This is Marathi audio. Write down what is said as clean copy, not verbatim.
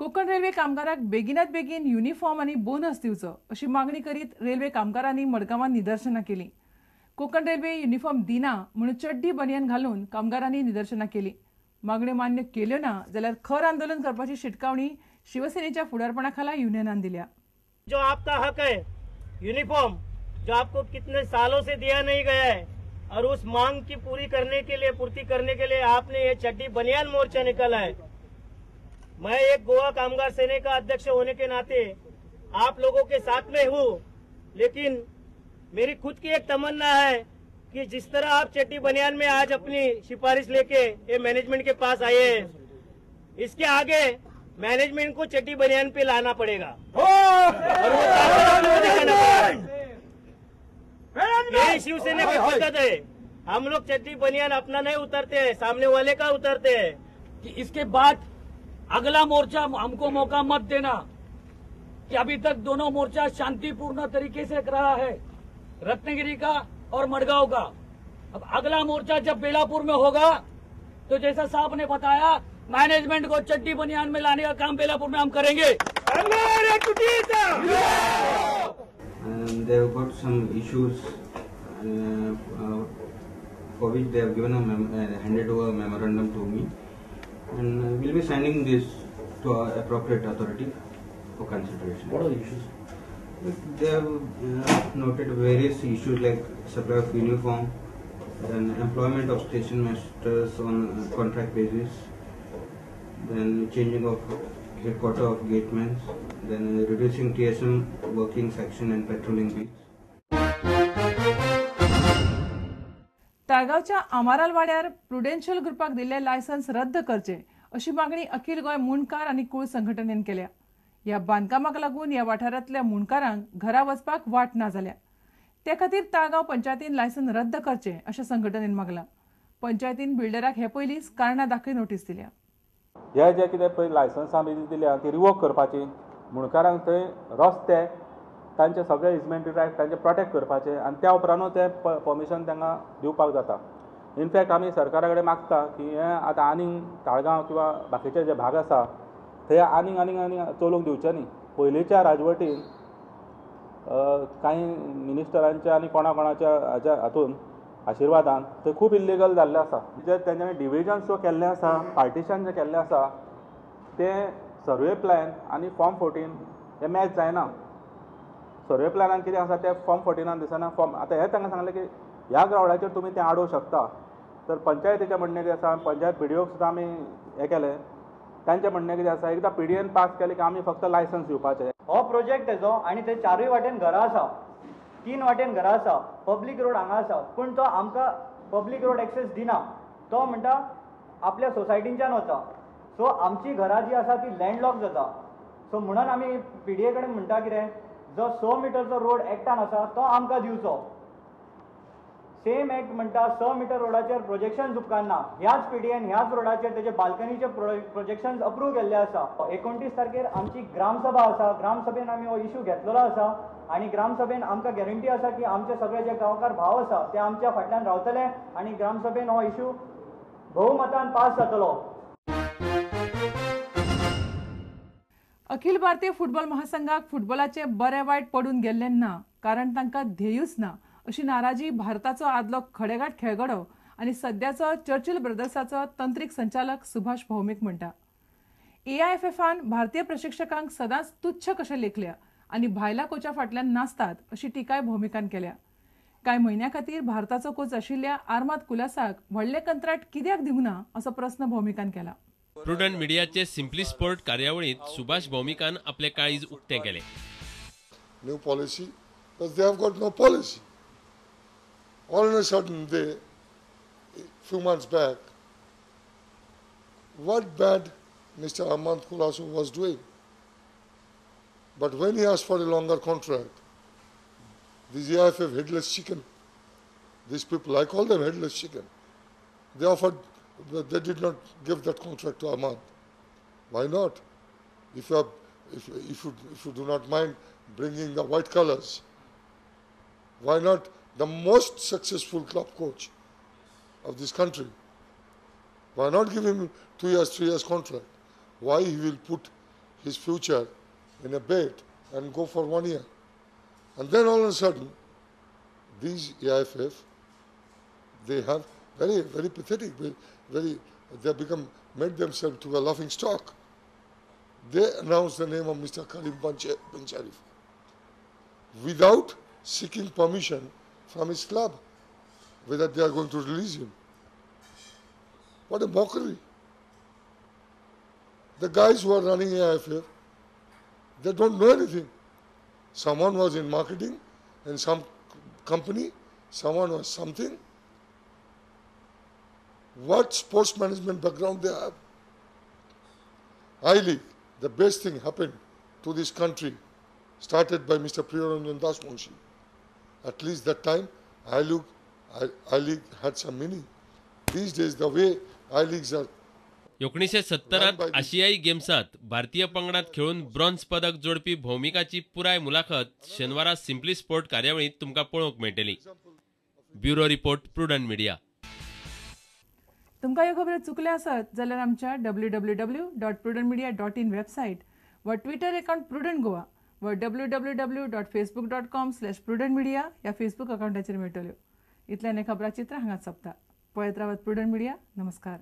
कोकण रेल्वे कामगारांक बेगिनात बेगीन युनिफॉर्म आणि बोनस दिवचो अशी मागणी करीत रेल्वे कामगारांनी मडगांवां निदर्शनां केली. कोकण रेल्वे युनिफॉर्म दिना म्हणून चड्डी बनियान घालून कामगारांनी निदर्शनां केली. मागण्यो मान्य केल्यो ना जाल्यार खर आंदोलन करपाची शिटकावणी शिवसेनेच्या फुडारपणाखाला युनियनान दिल्या. जो आपका हक है यूनिफॉर्म, जो आपको कितने सालों से दिया नहीं गया है, और उस मांग की पूर्ति करने के लिए आपने ये चड्डी बनियान मोर्चा निकाला है. मैं एक गोवा कामगार सेना का अध्यक्ष होने के नाते आप लोगों के साथ में हूँ, लेकिन मेरी खुद की एक तमन्ना है कि जिस तरह आप चड्डी बनियान में आज अपनी सिफारिश लेके ये मैनेजमेंट के पास आए हैं, इसके आगे मैनेजमेंट को चड्डी बनियान पे लाना पड़ेगा और वो कामगारों को दिखाना पड़ेगा. यही शिवसेना की ताकत है. हम लोग चड्डी बनियान अपना नहीं उतरते हैं, सामने वाले का उतरते हैं. कि इसके बाद अगला मोर्चा हमको मौका मत देना कि अभी तक दोनों मोर्चा शांतिपूर्ण तरीके से रहा है, रत्नगिरी का और मडगांव का. अब अगला मोर्चा जब बेलापुर में होगा तो जैसा साहब ने बताया मैनेजमेंट को चड्डी बनियान में लाने का काम बेलापुर में हम करेंगे. And they have got some issues for which they have given handed over a memorandum to me, and we'll be sending this to our appropriate authority for consideration. What are the issues? They have noted various issues like supply of uniform, then employment of station masters on contract basis, then changing of headquarter of gatemen, then reducing TSM working section and patrolling beats. ताळगावच्या अमाराल वाड्यार प्रुडेन्शियल ग्रुपाक दिल्ले लायसन्स रद्द करचे अशी मागणी अखिल गोय मुणकार आणि कुळ संघटनेन केल्या. ह्या बांदकामाक लागून ह्या वाठारांतल्या मुणकारांक घरा वचपाक वाट ना जाल्या. ते खातीर ताळगाव पंचायतीन लायसन रद्द करचे अशें संघटनेन मागला. पंचायतीन बिल्डराक हे पयलींच कारणां दाखय नोटीस दिल्या. हे जे कितें पळय लायसन्सां बी दिल्या ती रिवोक करपाची, मुणकारांक थंय रस्ते तांचे सगळे इजमेंटरी रायट तांचे प्रोटेक्ट करपाचे आनी त्या उपरांतूच तें परमिशन तांकां दिवपाक जाता. इनफॅक्ट आमी सरकारा कडेन मागता की हें आतां आनीक ताळगांव किंवा बाकीचे जे भाग आसा थंय आनीक चलूंक दिवचें न्ही. पयलींच्या राजवटीन कांय मिनिस्टरांच्या आनी कोणाच्या हाच्या हातून आशिर्वादान थंय खूब इल्लिगल जाल्लें आसा. जे तेंच्यांनी डिविजन्स जो केल्ले आसा, पार्टिशन जे केल्लें आसा तें सर्वे प्लॅन आनी फॉर्म 14 हे मॅच जायना. सर्वे प्लॅनान कितें आसा तें फॉर्म 14 दिसना. आतां हें तांकां सांगलें की ह्या ग्रावंडाचेर तुमी तें आडोवंक शकता. तर पंचायतीचें म्हणणें कितें आसा, पंचायत PDOक सुद्दां आमी हें केलें, तांचें म्हणणें कितें आसा, एकदां PDN पास केलें की आमी फक्त लायसन्स दिवपाचें. हो प्रोजेक्ट तेजो आनी ते चारूय वाटेन घरां आसा, 3 वाटेन घरां आसा, पब्लीक रोड हांगा आसा, पूण तो आमकां पब्लीक रोड एक्सेस दिना. तो म्हणटा आपल्या सोसायटींच्यान वचा. सो आमची घरां जी आसा ती लँडलॉक जाता. सो म्हणून आमी PDA कडेन म्हणटा कितें, जो 100 मिटरचो रोड एक्टान आसा तो आमकां दिवचो. सेम एक्ट म्हणटा 100 मिटर रोडाचेर प्रोजेक्शन उपकारना. ह्याच PDN ह्याच रोडाचेर तेजे बाल्कनीचे प्रोजेक्शन्स अप्रूव केल्ले आसा. 29 तारखेर आमची ग्रामसभा आसा. ग्रामसभेन आमी हो इशू घेतलेलो आसा आनी ग्रामसभेन आमकां गॅरंटी आसा की आमचे सगळे जे गांवकार भाव आसा ते आमच्या फाटल्यान रावतले आनी ग्रामसभेन हो इशू बहुमतान पास जातलो. अखिल भारतीय फुटबॉल महासंघाक फुटबॉलाचे बरे वायट पडून गेल्ले ना, कारण तांकां ध्येयूच ना अशी नाराजी भारताचो आदलो खडेगाठ खेळगडो आणि सध्याचो चर्चिल ब्रदर्साचो तंत्रीक संचालक सुभाष भौमिक म्हणटा. AIFFन भारतीय प्रशिक्षकांक सदांच तुच्छ कशे लेखल्या आणि भायल्या कोचा फाटल्यान नासतात अशी टिकाय भौमिकान केल्या. कांय म्हयन्या खातीर भारताचो कोच आशिल्ल्या आर्माद कुलासाक व्हडले कंत्राट कित्याक दिवना असो प्रस्न भौमिकान केला. प्रुडंट मिडियाचे सिम्पली स्पोर्ट कार्यावळीत सुभाष भौमिकान आपले काळीज उक्ते केले. New policy, because they have got no policy. All of a sudden, few months back, what bad Mr. Ahmad Kulasu was doing. But when he asked for a longer contract, these AIFF headless chicken, these people, I call them headless chicken, they did not give that contract to Ahmad. Why not? If you do not mind bringing the white colors, why not the most successful club coach of this country? Why not give him 2 years, 3 years contract? Why he will put his future in a bet and go for 1 year. And then all of a sudden, these AIFF, they have very, very pathetic, they made themselves to a laughing stock. They announced the name of Mr. Karim bin Sharif without seeking permission from his club, whether they are going to release him. What a mockery. The guys who are running AIFF, they don't know anything. Someone was in marketing in some company, someone was something. What sports management background they have? I-League, the best thing happened to this country, started by Mr. Priyaranjan Das Munshi. At least that time, I-League had some meaning. These days, the way I-Leagues are 1970 आशियाई गेम्सात भारतीय पंगडात खेळून ब्रॉन्झ पदक जोडपी भौमिकाची पुराय मुलाखत शेनवारा सिम्पली स्पोर्ट कार्यावळीत तुमकां पळोवंक मेळटली. Bureau report prudent media. तुमकां ह्यो खबरो चुकल्यो आसत जाल्यार आमच्या www.prudentmedia.in वेबसायट वा ट्विटर अकाउंट प्रुडंट गोवा वा www.facebook.com/prudentmedia ह्या फेसबूक अकाउंटाचेर मेळटल्यो. इतल्यान हे खबरां चित्र हांगाच सोंपता. पळयत रावत प्रुडंट मिडिया. नमस्कार.